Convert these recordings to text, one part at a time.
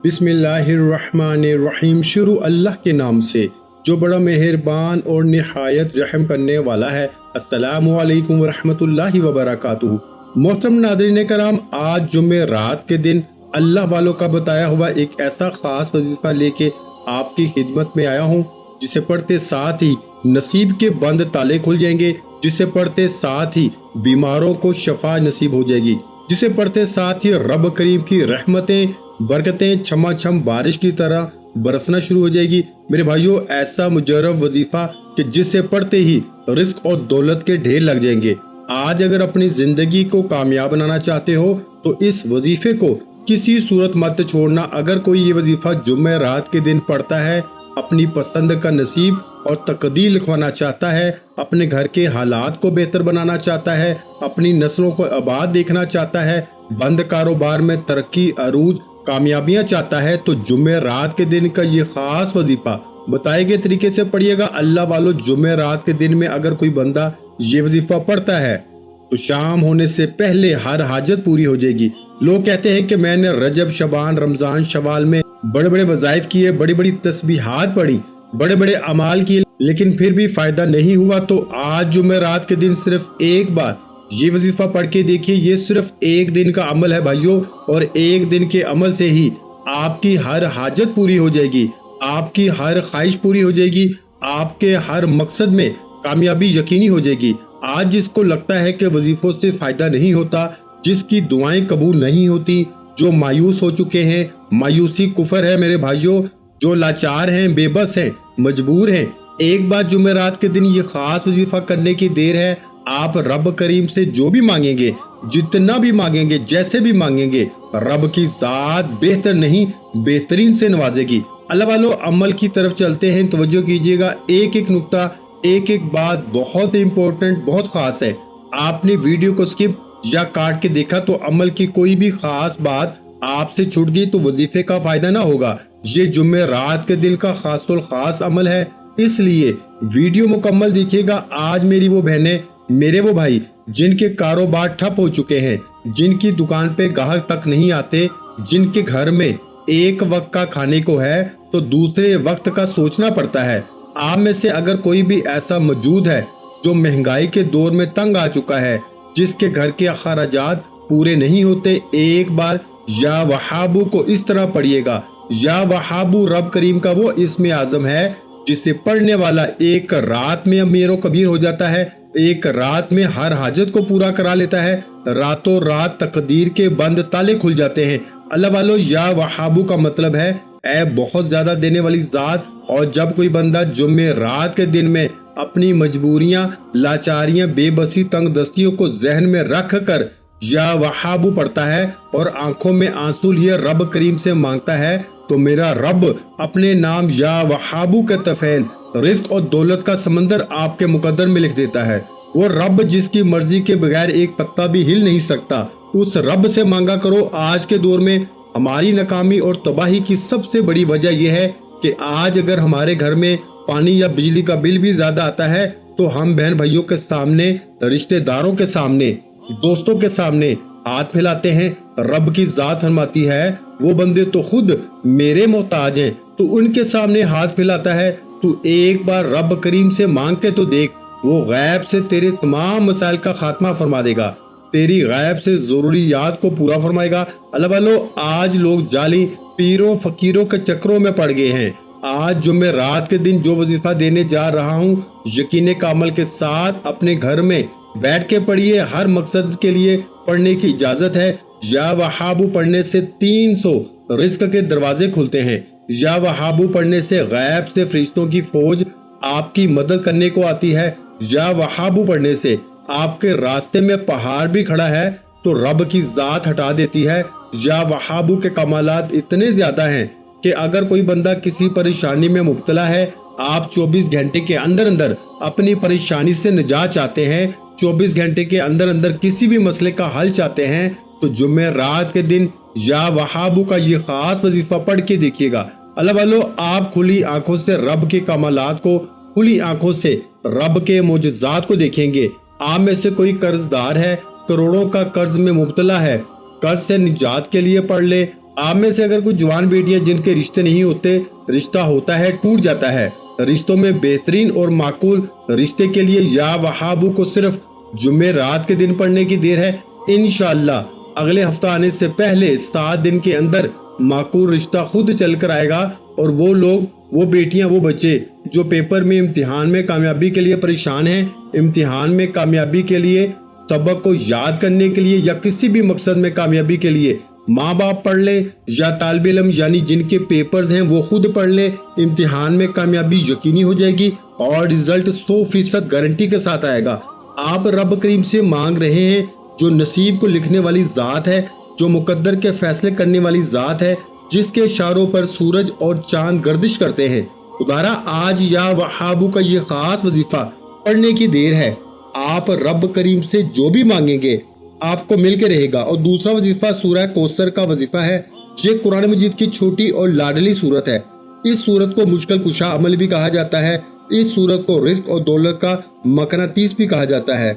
बिस्मिल्लाहिर्रहमानिर्रहीम। शुरू अल्लाह के नाम से जो बड़ा मेहरबान और निहायत रहम करने वाला है। अस्सलामु अलैकुम वरहमतुल्लाहि वबरकातुहू। मोहतरम नाज़रीन कराम, आज जुम्मे रात के दिन अल्लाह वालों का बताया हुआ एक ऐसा खास वजीफा लेके आपकी खिदमत में आया हूँ, जिसे पढ़ते साथ ही नसीब के बंद ताले खुल जाएंगे, जिसे पढ़ते साथ ही बीमारों को शफा नसीब हो जाएगी, जिसे पढ़ते साथ ही रब करीम की रहमतें बरकतें छमाछम बारिश की तरह बरसना शुरू हो जाएगी। मेरे भाइयों, ऐसा मुजर्रब वजीफा कि जिसे पढ़ते ही रिस्क और दौलत के ढेर लग जाएंगे। आज अगर अपनी जिंदगी को कामयाब बनाना चाहते हो तो इस वजीफे को किसी सूरत मत छोड़ना। अगर कोई ये वजीफा जुम्मे रात के दिन पढ़ता है, अपनी पसंद का नसीब और तकदीर लिखवाना चाहता है, अपने घर के हालात को बेहतर बनाना चाहता है, अपनी नस्लों को आबाद देखना चाहता है, बंद कारोबार में तरक्की अरूज कामयाबियां चाहता है, तो जुम्मे रात के दिन का ये खास वजीफा बताए गए तरीके से पढ़िएगा। अल्लाह वालों, जुम्मे रात के दिन में अगर कोई बंदा ये वजीफा पढ़ता है तो शाम होने से पहले हर हाजत पूरी हो जाएगी। लोग कहते हैं कि मैंने रजब, शबान, रमजान, शवाल में बड़े बड़े वज़ाइफ किए, बड़ी बड़ी तस्बीहात पढ़ी, बड़े बड़े अमाल किए, लेकिन फिर भी फायदा नहीं हुआ। तो आज जुम्मे रात के दिन सिर्फ एक बार ये वजीफा पढ़ के देखिए। ये सिर्फ एक दिन का अमल है भाइयों, और एक दिन के अमल से ही आपकी हर हाजत पूरी हो जाएगी, आपकी हर ख्वाहिश पूरी हो जाएगी, आपके हर मकसद में कामयाबी यकीनी हो जाएगी। आज जिसको लगता है कि वजीफों से फायदा नहीं होता, जिसकी दुआएं कबूल नहीं होती, जो मायूस हो चुके हैं, मायूसी कुफर है मेरे भाइयों, जो लाचार हैं, बेबस हैं, मजबूर हैं, एक बार जुम्मे रात के दिन ये खास वजीफा करने की देर है। आप रब करीम से जो भी मांगेंगे, जितना भी मांगेंगे, जैसे भी मांगेंगे, रब की जात बेहतर नहीं बेहतरीन से नवाजेगी। अल्लाह वालों, अमल की तरफ चलते हैं, तवज्जो कीजिएगा। एक एक नुक्ता, एक एक बात बहुत इंपॉर्टेंट, बहुत खास है। आपने वीडियो को स्किप या काट के देखा तो अमल की कोई भी खास बात आपसे छूट गई तो वजीफे का फायदा ना होगा। ये जुम्मे रात के दिन का खासुल खास अमल है, इसलिए वीडियो मुकम्मल देखिएगा। आज मेरी वो बहनें, मेरे वो भाई जिनके कारोबार ठप हो चुके हैं, जिनकी दुकान पे ग्राहक तक नहीं आते, जिनके घर में एक वक्त का खाने को है तो दूसरे वक्त का सोचना पड़ता है, आप में से अगर कोई भी ऐसा मौजूद है जो महंगाई के दौर में तंग आ चुका है, जिसके घर के अखराजात पूरे नहीं होते, एक बार या वहाबू को इस तरह पढ़िएगा। या वहाबू रब करीम का वो इस्म आज़म है जिसे पढ़ने वाला एक रात में अमीर कबीर हो जाता है, एक रात में हर हाजत को पूरा करा लेता है, रातों रात तकदीर के बंद ताले खुल जाते हैं। अल्लाह वालों, या वहाबू का मतलब है ऐ बहुत ज्यादा देने वाली जात। और जब कोई बंदा जुम्मे रात के दिन में अपनी मजबूरियां, लाचारियां, बेबसी, तंग दस्तियों को जहन में रख कर या वहाबू पढ़ता है और आंखों में आंसू लिए रब करीम से मांगता है, तो मेरा रब अपने नाम या वहाबू के तफैल रिस्क और दौलत का समंदर आपके मुकद्दर में लिख देता है। वो रब जिसकी मर्जी के बगैर एक पत्ता भी हिल नहीं सकता, उस रब से मांगा करो। आज के दौर में हमारी नाकामी और तबाही की सबसे बड़ी वजह यह है कि आज अगर हमारे घर में पानी या बिजली का बिल भी ज्यादा आता है तो हम बहन भाइयों के सामने, रिश्तेदारों के सामने, दोस्तों के सामने हाथ फैलाते हैं। रब की जात फरमाती है, वो बंदे तो खुद मेरे मोहताज हैं, तो उनके सामने हाथ फैलाता है। तू एक बार रब करीम से मांग के तो देख, वो गैब से तेरे तमाम मसाइल का खात्मा फरमा देगा, तेरी गैब से जरूरियात को पूरा फरमाएगा। अल्लाह वालों, आज लोग जाली पीरों फकीरों के चक्रों में पड़ गए हैं। आज जुम्मे रात के दिन जो वजीफा देने जा रहा हूँ, यकीन कामल के साथ अपने घर में बैठ के पढ़िए। हर मकसद के लिए पढ़ने की इजाजत है। या वहाबू पढ़ने से 300 रिस्क के दरवाजे खुलते हैं। या वहाबू पढ़ने से गैब से फरिश्तों की फौज आपकी मदद करने को आती है। या वहाबू पढ़ने से आपके रास्ते में पहाड़ भी खड़ा है तो रब की जात हटा देती है। या वहाबू के कमालात इतने ज्यादा हैं कि अगर कोई बंदा किसी परेशानी में मुब्तला है, आप 24 घंटे के अंदर अंदर अपनी परेशानी से निजात चाहते हैं, 24 घंटे के अंदर अंदर किसी भी मसले का हल चाहते हैं, तो जुम्मे रात के दिन या वहाबू का ये खास वजीफा पढ़ के देखिएगा। अल्लाह वालों, आप खुली आंखों से रब के कमालात को, खुली आंखों से रब के मोजज़ात को देखेंगे। आप में से कोई कर्जदार है, करोड़ों का कर्ज में मुब्तला है, कर्ज से निजात के लिए पढ़ ले। आप में से अगर कोई जवान बेटियां जिनके रिश्ते नहीं होते, रिश्ता होता है, टूट जाता है, रिश्तों में बेहतरीन और माकूल रिश्ते के लिए या वहाबू को सिर्फ जुम्मे रात के दिन पढ़ने की देर है। इंशाअल्लाह अगले हफ्ता आने से पहले 7 दिन के अंदर माकूल रिश्ता खुद चल कर आएगा और वो लोग, वो बेटियां, वो बच्चे जो पेपर में इम्तिहान में कामयाबी के लिए परेशान हैं, इम्तिहान में कामयाबी के लिए, सबक को याद करने के लिए या किसी भी मकसद में कामयाबी के लिए माँ बाप पढ़ ले या तालिब इल्म यानी जिनके पेपर्स हैं वो खुद पढ़ ले, इम्तिहान में कामयाबी यकीनी हो जाएगी और रिजल्ट 100% गारंटी के साथ आएगा। आप रब करीम से मांग रहे हैं जो नसीब को लिखने वाली ज़ात है, जो मुकद्दर के फैसले करने वाली ज़ात है, जिसके इशारों पर सूरज और चांद गर्दिश करते हैं। खुदारा आज या वहाबू का ये खास वजीफा पढ़ने की देर है। आप रब करीम से जो भी मांगेंगे आपको मिल के रहेगा। और दूसरा वजीफा सूरह कौसर का वजीफा है। ये कुरान मजीद की छोटी और लाडली सूरत है। इस सूरत को मुश्किल कुशा अमल भी कहा जाता है। इस सूरत को रिस्क और दौलत का मकनातीस भी कहा जाता है।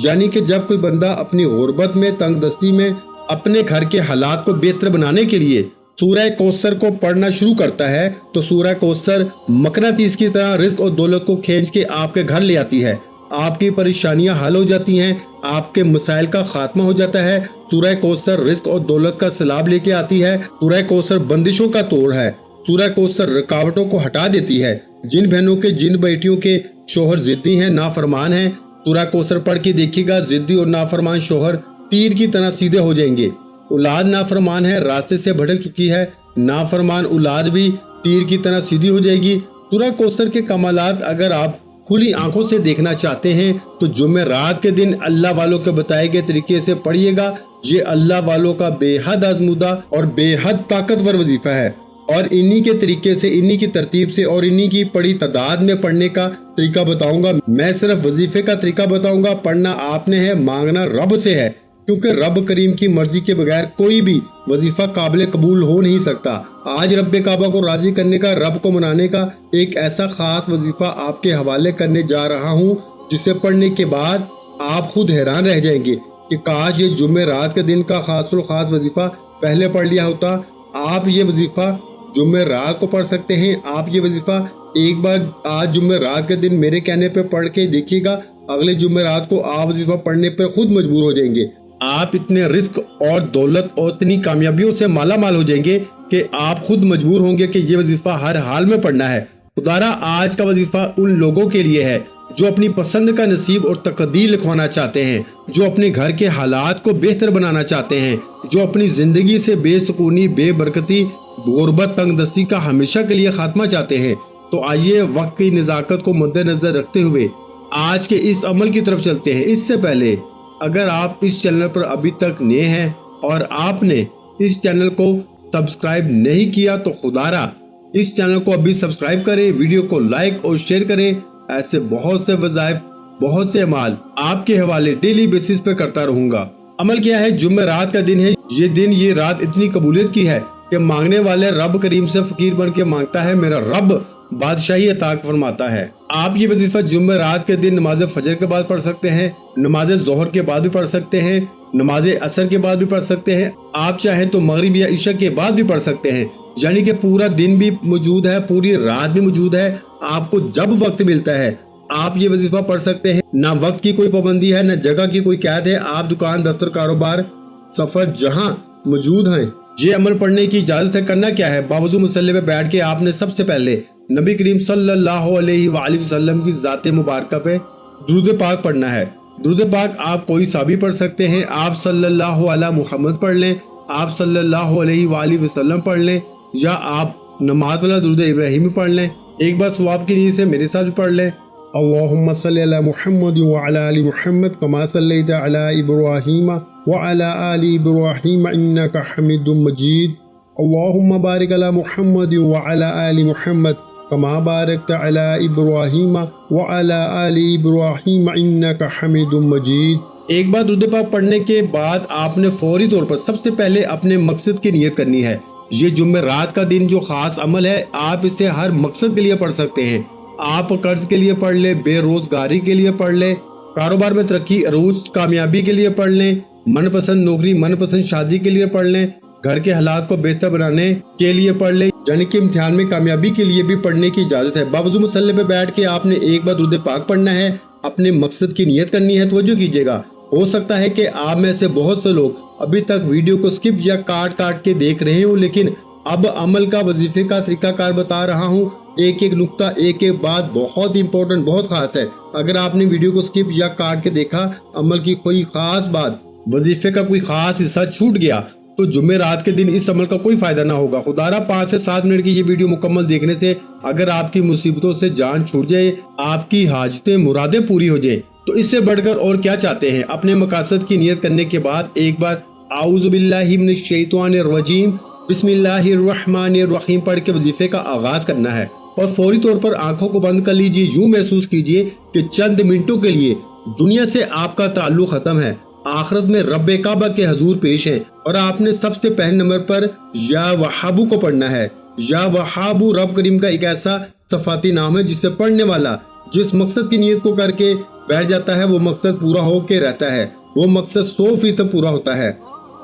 यानी कि जब कोई बंदा अपनी गुर्बत में, तंगदस्ती में अपने घर के हालात को बेहतर बनाने के लिए सूरह कौसर को पढ़ना शुरू करता है तो सूरह कौसर मकनातीस की तरह रिस्क और दौलत को खींच के आपके घर ले आती है। आपकी परेशानियां हल हो जाती हैं, आपके मसाइल का खात्मा हो जाता है। सूरह कौसर रिस्क और दौलत का सैलाब लेके आती है। सूरह कौसर बंदिशों का तोड़ है। सूरह कौसर रुकावटों को हटा देती है। जिन बहनों के, जिन बेटियों के शोहर जिद्दी हैं, नाफरमान हैं, सूरह कौसर पढ़ के देखिएगा, जिद्दी और नाफरमान शोहर तीर की तरह सीधे हो जाएंगे। औलाद नाफरमान है, रास्ते से भटक चुकी है, नाफरमान औलाद भी तीर की तरह सीधी हो जाएगी। सूरह कौसर के कमालात अगर आप खुली आंखों से देखना चाहते हैं तो जुम्मे रात के दिन अल्लाह वालों के बताए गए तरीके से पढ़िएगा। ये अल्लाह वालों का बेहद आजमूदा और बेहद ताकतवर वजीफा है और इन्हीं के तरीके से, इन्हीं की तरतीब से और इन्हीं की पढ़ी तादाद में पढ़ने का तरीका बताऊंगा। मैं सिर्फ वजीफे का तरीका बताऊंगा। पढ़ना आपने है, मांगना रब से है, क्योंकि रब करीम की मर्जी के बगैर कोई भी वजीफा काबिल कबूल हो नहीं सकता। आज रब काबा को राजी करने का, रब को मनाने का एक ऐसा खास वजीफा आपके हवाले करने जा रहा हूँ जिसे पढ़ने के बाद आप खुद हैरान रह जाएंगे कि काश ये जुम्मे रात के दिन का खास वजीफा पहले पढ़ लिया होता। आप ये वजीफा जुम्मे रात को पढ़ सकते हैं। आप ये वजीफा एक बार आज जुम्मे रात के दिन मेरे कहने पे पढ़ के देखिएगा, अगले जुम्मे रात को आप वजीफा पढ़ने पर खुद मजबूर हो जाएंगे। आप इतने रिस्क और दौलत और इतनी कामयाबियों से माला माल हो जाएंगे कि आप खुद मजबूर होंगे कि ये वजीफा हर हाल में पढ़ना है। खुदारा आज का वजीफा उन लोगों के लिए है जो अपनी पसंद का नसीब और तकदीर लिखवाना चाहते हैं, जो अपने घर के हालात को बेहतर बनाना चाहते हैं, जो अपनी जिंदगी से बेसुकूनी, बेबरकती, गुर्बत, तंगदस्ती का हमेशा के लिए खात्मा चाहते हैं। तो आइए वक्त की नज़ाकत को मद्देनजर रखते हुए आज के इस अमल की तरफ चलते हैं। इससे पहले अगर आप इस चैनल पर अभी तक नए हैं और आपने इस चैनल को सब्सक्राइब नहीं किया तो खुदारा इस चैनल को अभी सब्सक्राइब करें, वीडियो को लाइक और शेयर करें। ऐसे बहुत से वज़ाइफ, बहुत से अमाल आपके हवाले डेली बेसिस पे करता रहूंगा। अमल क्या है? जुम्मे रात का दिन है। ये दिन, ये रात इतनी कबूलियत की है कि मांगने वाले रब करीम से फकीर बन के मांगता है, मेरा रब बादशाही अता फरमाता है। आप ये वजीफा जुम्मे रात के दिन नमाज फजर के बाद पढ़ सकते हैं, नमाज जोहर के बाद भी पढ़ सकते हैं, नमाज असर के बाद भी पढ़ सकते हैं। आप चाहें तो मगरिब या इशा के बाद भी पढ़ सकते हैं। यानी कि पूरा दिन भी मौजूद है, पूरी रात भी मौजूद है। आपको जब वक्त मिलता है आप ये वजीफा पढ़ सकते हैं। ना वक्त की कोई पाबंदी है, ना जगह की कोई कैद है। आप दुकान, दफ्तर, कारोबार, सफर जहाँ मौजूद हैं, ये अमल पढ़ने की इजाजत है। करना क्या है? बावजू मुसल्ले पे बैठ के आपने सबसे पहले नबी करीम सल्लल्लाहु अलैहि वसल्लम की ज़ात मुबारका पे दुरूद पाक पढ़ना है। दुरूद पाक आप कोई सा भी पढ़ सकते हैं। आप सल्लल्लाहु अला मुहम्मद पढ़ लें, आप सल्लल्लाहु अलैहि वसल्लम पढ़ लें, या आप नमाज वाला दुरूद इब्राहिमी पढ़ लें। एक बार सवाब की नीयत से मेरे साथ भी पढ़ लें। अल्लाहुम्मा सल्लि अला मुहम्मद व अला आलि मुहम्मद कमा सल्लैता अला इब्राहीम व अला आलि इब्राहीम इन्नका हमीदुम मजीद। अल्लाहुम्मा बारिक अला मुहम्मद व अला आलि मुहम्मद कमा बारकता अला इब्राहीम व अला आलि इब्राहीम इन्नका हमीदुम मजीद। एक बार दुरूद पाक पढ़ने के बाद आपने फौरी तौर पर सबसे पहले अपने मकसद की नियत करनी है। ये जुम्मे रात का दिन जो खास अमल है, आप इसे हर मकसद के लिए पढ़ सकते हैं। आप कर्ज के लिए पढ़ ले, बेरोजगारी के लिए पढ़ ले, कारोबार में तरक्की, अरूज, कामयाबी के लिए पढ़ लें, मनपसंद नौकरी, मनपसंद शादी के लिए पढ़ लें, घर के हालात को बेहतर बनाने के लिए पढ़ ले, यानी कि इम्तिहान में कामयाबी के लिए भी पढ़ने की इजाजत है। बावजूद मुसल्ले पे बैठ के आपने एक बार दुरूद पाक पढ़ना है, अपने मकसद की नियत करनी है। तवज्जो कीजिएगा, हो सकता है कि आप में से बहुत से लोग अभी तक वीडियो को स्किप या काट काट के देख रहे हो, लेकिन अब अमल का वजीफे का तरीकाकार बता रहा हूँ। एक एक नुक्ता, एक एक बात बहुत इंपॉर्टेंट, बहुत खास है। अगर आपने वीडियो को स्किप या काट के देखा, अमल की कोई खास बात, वजीफे का कोई खास हिस्सा छूट गया, तो जुमेरात के दिन इस अमल का कोई फायदा ना होगा। खुदारा 5 से 7 मिनट की ये वीडियो मुकम्मल देखने से अगर आपकी मुसीबतों से जान छूट जाए, आपकी हाजतें मुरादें पूरी हो जाए, तो इससे बढ़कर और क्या चाहते हैं। अपने मकासद की नियत करने के बाद एक बार आऊज़ु बिल्लाहि मिनश शैतानिर रजीम बिस्मिल्लाहिर्रहमानिर्रहीम पढ़ के वजीफे का आगाज करना है और फौरी तौर पर आंखों को बंद कर लीजिए। यूं महसूस कीजिए कि चंद मिनटों के लिए दुनिया से आपका ताल्लुक खत्म है, आखिरत में रब्बे काबा के हजूर पेश है। और आपने सबसे पहले नंबर पर या वहाबू को पढ़ना है। या वहाबू रब करीम का एक ऐसा सफाती नाम है जिसे पढ़ने वाला जिस मकसद की नीयत को करके बैठ जाता है, वो मकसद पूरा होके रहता है। वो मकसद 100% पूरा होता है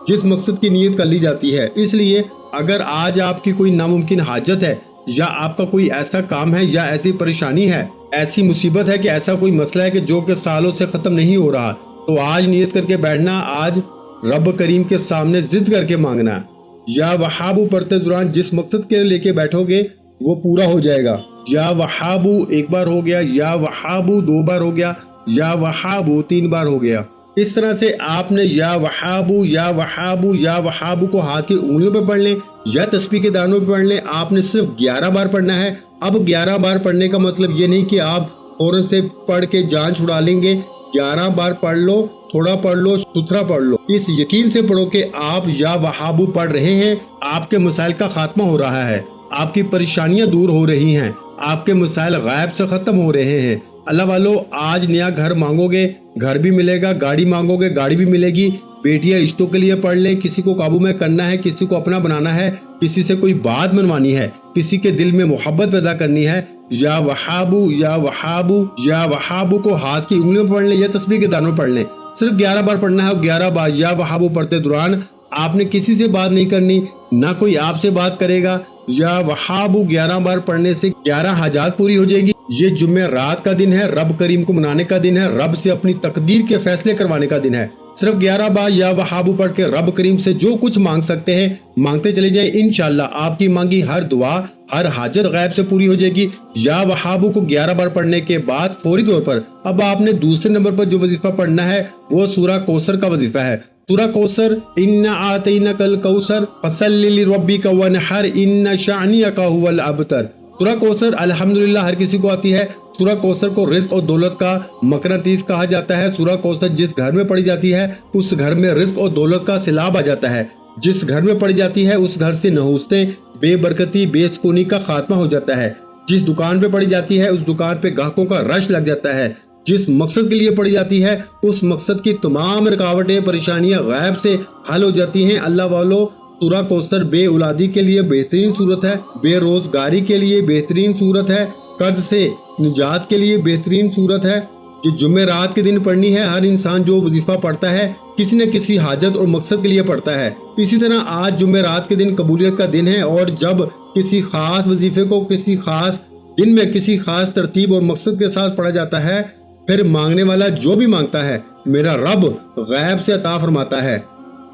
जिस मकसद की नीयत कर ली जाती है। इसलिए अगर आज आपकी कोई नामुमकिन हाजत है, या आपका कोई ऐसा काम है, या ऐसी परेशानी है, ऐसी मुसीबत है कि ऐसा कोई मसला है कि जो कि सालों से खत्म नहीं हो रहा, तो आज नियत करके बैठना, आज रब करीम के सामने जिद करके मांगना। या वहाबू पढ़ते दौरान जिस मकसद के लेके बैठोगे वो पूरा हो जाएगा। या वहाबू एक बार हो गया, या वहाबू 2 बार हो गया, या वहाबू 3 बार हो गया। इस तरह से आपने या वहाबू या वहाबू या वहाबू को हाथ की उंगलियों पे पढ़ लें या तस्बीह के दानों पे पढ़ लें। आपने सिर्फ 11 बार पढ़ना है। अब 11 बार पढ़ने का मतलब ये नहीं कि आप फौरन से पढ़ के जान छुड़ा लेंगे। 11 बार पढ़ लो, थोड़ा पढ़ लो, सुथरा पढ़ लो। इस यकीन से पढ़ो कि आप या वहाबू पढ़ रहे हैं, आपके मसाइल का खात्मा हो रहा है, आपकी परेशानियां दूर हो रही हैं, आपके मसाइल गायब से खत्म हो रहे हैं। अल्लाह वालों, आज नया घर मांगोगे, घर भी मिलेगा, गाड़ी मांगोगे, गाड़ी भी मिलेगी। बेटियां रिश्तों के लिए पढ़ लें, किसी को काबू में करना है, किसी को अपना बनाना है, किसी से कोई बात मनवानी है, किसी के दिल में मोहब्बत पैदा करनी है। या वहाबू या वहाबू या वहाबू को हाथ की उंगलियों में पढ़ लें या तस्बीह के दानों में पढ़ लें। सिर्फ 11 बार पढ़ना है। और 11 बार या वहाबू पढ़ते दौरान आपने किसी से बात नहीं करनी, ना कोई आपसे बात करेगा। या वहाबू 11 बार पढ़ने से 11 हाजात पूरी हो जाएगी। ये जुम्मे रात का दिन है, रब करीम को मनाने का दिन है, रब से अपनी तकदीर के फैसले करवाने का दिन है। सिर्फ 11 बार या वहाबू पढ़ के रब करीम से जो कुछ मांग सकते हैं मांगते चले जाएं। इंशाल्लाह आपकी मांगी हर दुआ, हर हाजत गायब से पूरी हो जाएगी। या वहाबू को 11 बार पढ़ने के बाद फौरी तौर पर अब आपने दूसरे नंबर पर जो वजीफा पढ़ना है वो सूरह कौसर का वजीफा है। सूरह कौसर, इन्ना आतैनाकल कौसर फसल्लि लिरब्बिका वनहर इन्ना शानियका हुवल अबतर। सूरह कौसर अल्हम्दुलिल्लाह हर किसी को आती है। सूरह कौसर को रिज्क और दौलत का मकनातीस कहा जाता है। सूरह कौसर जिस घर में पढ़ी जाती है उस घर में रिज्क और दौलत का सैलाब आ जाता है। जिस घर में पढ़ी जाती है उस घर से नहुस्तें, बेबरकती, बेसुकूनी का खात्मा हो जाता है। जिस दुकान पे पढ़ी जाती है उस दुकान पे ग्राहकों का रश लग जाता है। जिस मकसद के लिए पढ़ी जाती है उस मकसद की तमाम रुकावटें, परेशानियां गायब से हल हो जाती हैं। अल्लाह वालों, सूरह कौसर बे औलादी के लिए बेहतरीन सूरत है, बेरोजगारी के लिए बेहतरीन सूरत है, कर्ज से निजात के लिए बेहतरीन सूरत है। जो जुमेरात के दिन पढ़नी है। हर इंसान जो वजीफा पढ़ता है किसी न किसी हाजत और मकसद के लिए पढ़ता है। इसी तरह आज जुमेरात के दिन कबूलियत का दिन है, और जब किसी खास वजीफे को किसी खास दिन में किसी खास तरतीब और मकसद के साथ पढ़ा जाता है, फिर मांगने वाला जो भी मांगता है मेरा रब गैब से अता फरमाता है।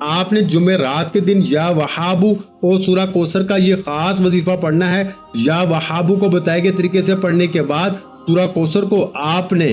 आपने जुमेरात के दिन या वहाबू और सूरह कौसर का ये खास वजीफा पढ़ना है। या वहाबू को बताए गए तरीके से पढ़ने के बाद सूरह कौसर को आपने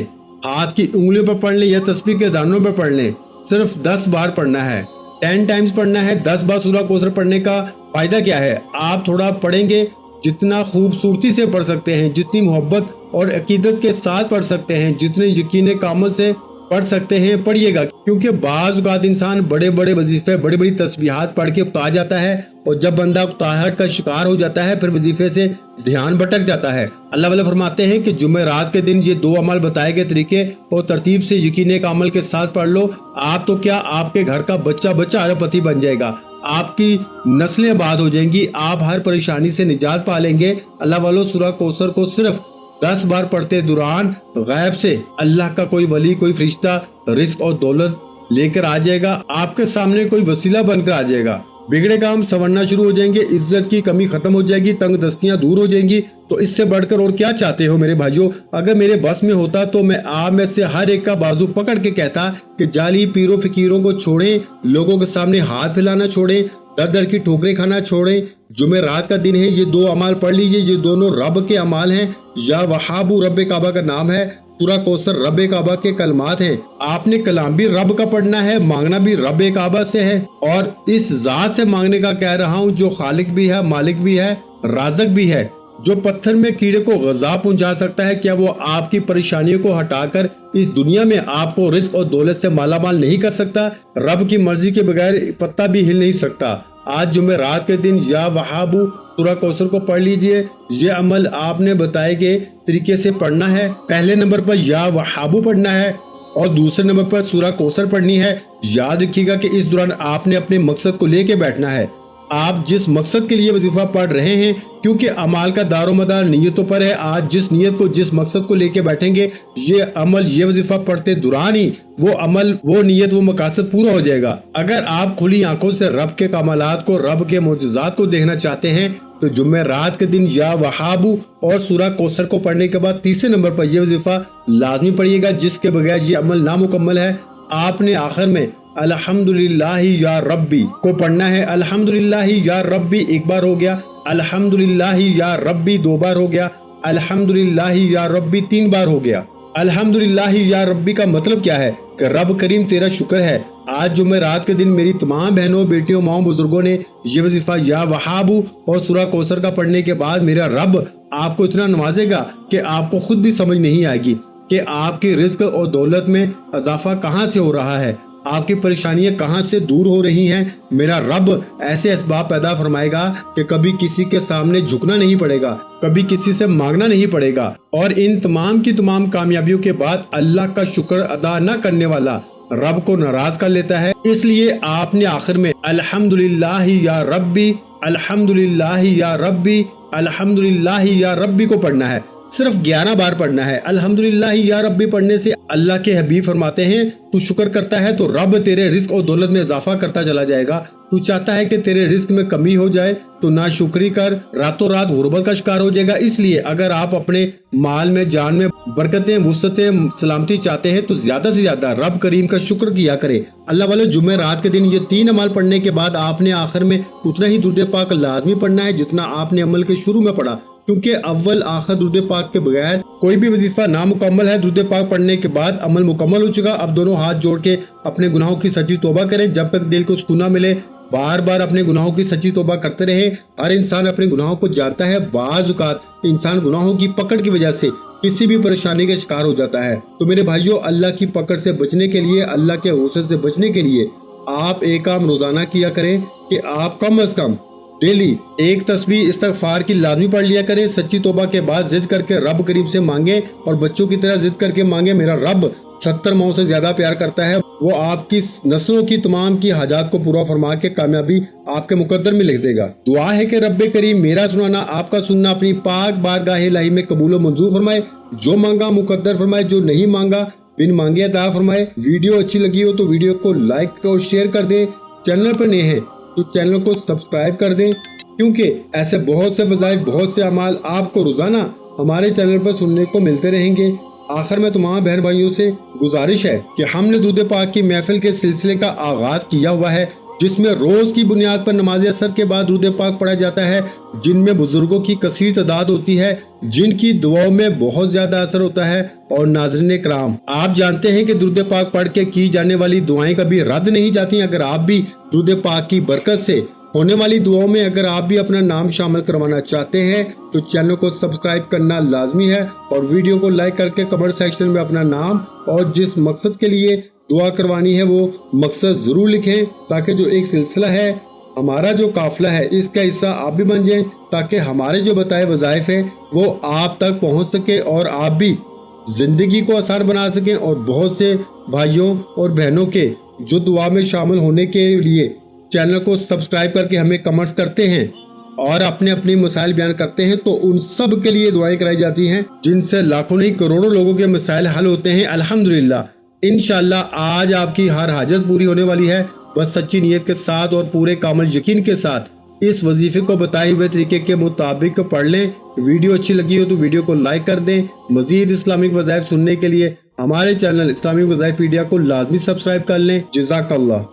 हाथ की उंगलियों पर पढ़ लें या तस्बीह के दानों पर पढ़ लें। सिर्फ 10 बार पढ़ना है, 10 टाइम्स पढ़ना है। 10 बार सूरह कौसर पढ़ने का फायदा क्या है? आप थोड़ा पढ़ेंगे, जितना खूबसूरती से पढ़ सकते हैं, जितनी मोहब्बत और अकीदत के साथ पढ़ सकते हैं, जितने यकीन कामल से पढ़ सकते हैं पढ़िएगा। क्योंकि बाज़ औक़ात इंसान बड़े बड़े वजीफे, बड़ी बड़ी तस्बीहात पढ़ के उकता जाता है, और जब बंदा उकताहट का शिकार हो जाता है फिर वजीफे से ध्यान भटक जाता है। अल्लाह वाले फरमाते हैं कि जुमेरात के दिन ये 2 अमल बताए गए तरीके और तरतीब से यकीन का अमल के साथ पढ़ लो। आप तो क्या, आपके घर का बच्चा बच्चा अरबपति बन जाएगा, आपकी नस्लें आबाद हो जाएंगी, आप हर परेशानी से निजात पा लेंगे। अल्लाह वालों, सूरह कौसर को सिर्फ 10 बार पढ़ते दौरान गैब से अल्लाह का कोई वली, कोई फरिश्ता रिज़्क और दौलत लेकर आ जाएगा, आपके सामने कोई वसीला बनकर आ जाएगा। बिगड़े काम संवरना शुरू हो जाएंगे, इज्जत की कमी खत्म हो जाएगी, तंग दस्तियां दूर हो जाएंगी। तो इससे बढ़कर और क्या चाहते हो मेरे भाइयों। अगर मेरे बस में होता तो मैं आप में से हर एक का बाजू पकड़ के कहता कि जाली पीरों फकीरों को छोड़ें, लोगों के सामने हाथ फैलाना छोड़ें, दर दर की ठोकरें खाना छोड़ें। जुमेरात का दिन है, ये 2 अमाल पढ़ लीजिए, ये दोनों रब के अमाल हैं। या वहाबू रब काबा का नाम है, सूरा कौसर रब काबा के कलमात हैं। आपने कलाम भी रब का पढ़ना है, मांगना भी रब काबा से है, और इस जात से मांगने का कह रहा हूँ जो खालिक भी है, मालिक भी है, राज़िक भी है, जो पत्थर में कीड़े को ग़ज़ा पहुंचा सकता है। क्या वो आपकी परेशानियों को हटाकर इस दुनिया में आपको रिस्क और दौलत से मालामाल नहीं कर सकता। रब की मर्जी के बगैर पत्ता भी हिल नहीं सकता। आज जुमेरात के दिन या वहाबू सूरा कौसर को पढ़ लीजिए। ये अमल आपने बताए गए तरीके से पढ़ना है। पहले नंबर पर या वहाबू पढ़ना है और दूसरे नंबर पर सूरा कौसर पढ़नी है। याद रखिएगा कि इस दौरान आपने अपने मकसद को लेके बैठना है। आप जिस मकसद के लिए वजीफा पढ़ रहे हैं, क्योंकि अमाल का दारोमदार नीयतों पर है। आज जिस नीयत को, जिस मकसद को लेके बैठेंगे, ये अमल, ये वजीफा पढ़ते दौरान ही वो अमल, वो नीयत, वो मकासद पूरा हो जाएगा। अगर आप खुली आंखों से रब के कमालात को, रब के मोजज़ात को देखना चाहते हैं तो जुमेरात के दिन या वहाबू और सूरा कौसर को पढ़ने के बाद तीसरे नंबर पर यह वजीफा लाजमी पढ़िएगा, जिसके बगैर ये अमल नामुकम्मल है। आपने आखिर में अल्हम्दुलिल्लाहि या रब्बी को पढ़ना है। अल्हम्दुलिल्लाहि या रब्बी एक बार हो गया, अल्हम्दुलिल्लाहि या रब्बी 2 बार हो गया, अल्हम्दुलिल्लाहि या रब्बी 3 बार हो गया। अल्हम्दुलिल्लाहि या रब्बी का मतलब क्या है कि रब करीम तेरा शुक्र है। आज जुमेरात के दिन मेरी तमाम बहनों, बेटियों, माओ, बुजुर्गों ने ये वजीफा या वहाबू और सूरा कौसर का पढ़ने के बाद मेरा रब आपको इतना नवाजेगा कि आपको खुद भी समझ नहीं आएगी कि आपकी रिज्क और दौलत में इजाफा कहाँ से हो रहा है, आपकी परेशानियां कहां से दूर हो रही हैं। मेरा रब ऐसे असबाब पैदा फरमाएगा कि कभी किसी के सामने झुकना नहीं पड़ेगा, कभी किसी से मांगना नहीं पड़ेगा। और इन तमाम की तमाम कामयाबियों के बाद अल्लाह का शुक्र अदा न करने वाला रब को नाराज कर लेता है। इसलिए आपने आखिर में अल्हम्दुलिल्लाहि या रब्बी, अल्हम्दुलिल्लाहि या रब्बी, अल्हम्दुलिल्लाहि या रब्बी को पढ़ना है। सिर्फ 11 बार पढ़ना है। अल्हम्दुलिल्लाहि या रब्बी पढ़ने से अल्लाह के हबीब फरमाते हैं, तू शुक्र करता है तो रब तेरे रिस्क और दौलत में इजाफा करता चला जाएगा। तू चाहता है कि तेरे रिस्क में कमी हो जाए तो नाशुक्री कर, रातों रात गुर्बत का शिकार हो जाएगा। इसलिए अगर आप अपने माल में, जान में बरकतें, वुसअतें, सलामती चाहते हैं तो ज्यादा से ज्यादा रब करीम का शुक्र किया करे। अल्लाह वाले जुमेरात के दिन ये 3 अमल पढ़ने के बाद आपने आखिर में उतना ही दुरूद पाक लाजमी पढ़ना है जितना आपने अमल के शुरू में पढ़ा, क्योंकि अव्वल आखिर दुरूद पाक के बगैर कोई भी वजीफा नामुकम्मल है। दुरूद पाक पढ़ने के बाद अमल मुकम्मल हो चुका। अब दोनों हाथ जोड़ के अपने गुनाहों की सच्ची तौबा करें जब तक दिल को सुकून ना मिले। बार बार अपने गुनाहों की सच्ची तौबा करते रहे। हर इंसान अपने गुनाहों को जानता है। बाज़ औक़ात इंसान गुनाहों की पकड़ की वजह से किसी भी परेशानी का शिकार हो जाता है। तो मेरे भाइयों, अल्लाह की पकड़ से बचने के लिए, अल्लाह के गुस्से से बचने के लिए आप एक काम रोजाना किया करें कि आप कम अज कम डेली 1 तस्बीह इस्तगफार की लाजमी पढ़ लिया करें। सच्ची तौबा के बाद जिद करके रब करीम से मांगे और बच्चों की तरह जिद करके मांगे। मेरा रब 70 माओं से ज्यादा प्यार करता है। वो आपकी नस्लों की तमाम की हाजात को पूरा फरमा के कामयाबी आपके मुकद्दर में लिख देगा। दुआ है कि रब्बे करीम मेरा सुनाना, आपका सुनना अपनी पाक बारगाह इलाही में कबूल और मंजूर फरमाए। जो मांगा मुकद्दर फरमाए, जो नहीं मांगा बिन मांगे अता फरमाए। वीडियो अच्छी लगी हो तो वीडियो को लाइक और शेयर कर दें। चैनल पर नए हैं तो चैनल को सब्सक्राइब कर दें, क्योंकि ऐसे बहुत से फज़ाइल, बहुत से अमाल आपको रोजाना हमारे चैनल पर सुनने को मिलते रहेंगे। आखिर में तमाम बहन भाइयों से गुजारिश है कि हमने दुरूद पाक की महफिल के सिलसिले का आगाज किया हुआ है, जिसमें रोज की बुनियाद पर नमाज असर के बाद दुरूद पाक पढ़ा जाता है, जिनमें बुजुर्गों की कसीर तादाद होती है, जिनकी दुआओं में बहुत ज्यादा असर होता है। और नाज़रीन कराम, आप जानते हैं कि दुरूद पाक पढ़ के की जाने वाली दुआएं कभी रद्द नहीं जाती। अगर आप भी दुरूद पाक की बरकत से होने वाली दुआओं में अगर आप भी अपना नाम शामिल करवाना चाहते हैं तो चैनल को सब्सक्राइब करना लाजमी है और वीडियो को लाइक करके कमेंट सेक्शन में अपना नाम और जिस मकसद के लिए दुआ करवानी है वो मकसद जरूर लिखें, ताकि जो एक सिलसिला है, हमारा जो काफिला है, इसका हिस्सा आप भी बन जाएं, ताकि हमारे जो बताए वज़ाइफ है वो आप तक पहुंच सके और आप भी जिंदगी को आसान बना सकें। और बहुत से भाइयों और बहनों के जो दुआ में शामिल होने के लिए चैनल को सब्सक्राइब करके हमें कमेंट्स करते हैं और अपने अपनी मसाइल बयान करते हैं, तो उन सब के लिए दुआएं कराई जाती हैं, जिनसे लाखों नहीं करोड़ों लोगों के मसाइल हल होते हैं। अल्हम्दुलिल्लाह, इंशाअल्लाह आज आपकी हर हाजत पूरी होने वाली है। بس سچی نیت کے ساتھ اور پورے کامل یقین کے ساتھ اس وظیفے کو بتائے ہوئے طریقے کے مطابق پڑھ لیں۔ ویڈیو اچھی لگی ہو تو ویڈیو کو لائک کر دیں۔ مزید اسلامک وظائف سننے کے لیے ہمارے چینل اسلامک وظائف پیڈیا کو لازمی سبسکرائب کر لیں۔ جزاک اللہ۔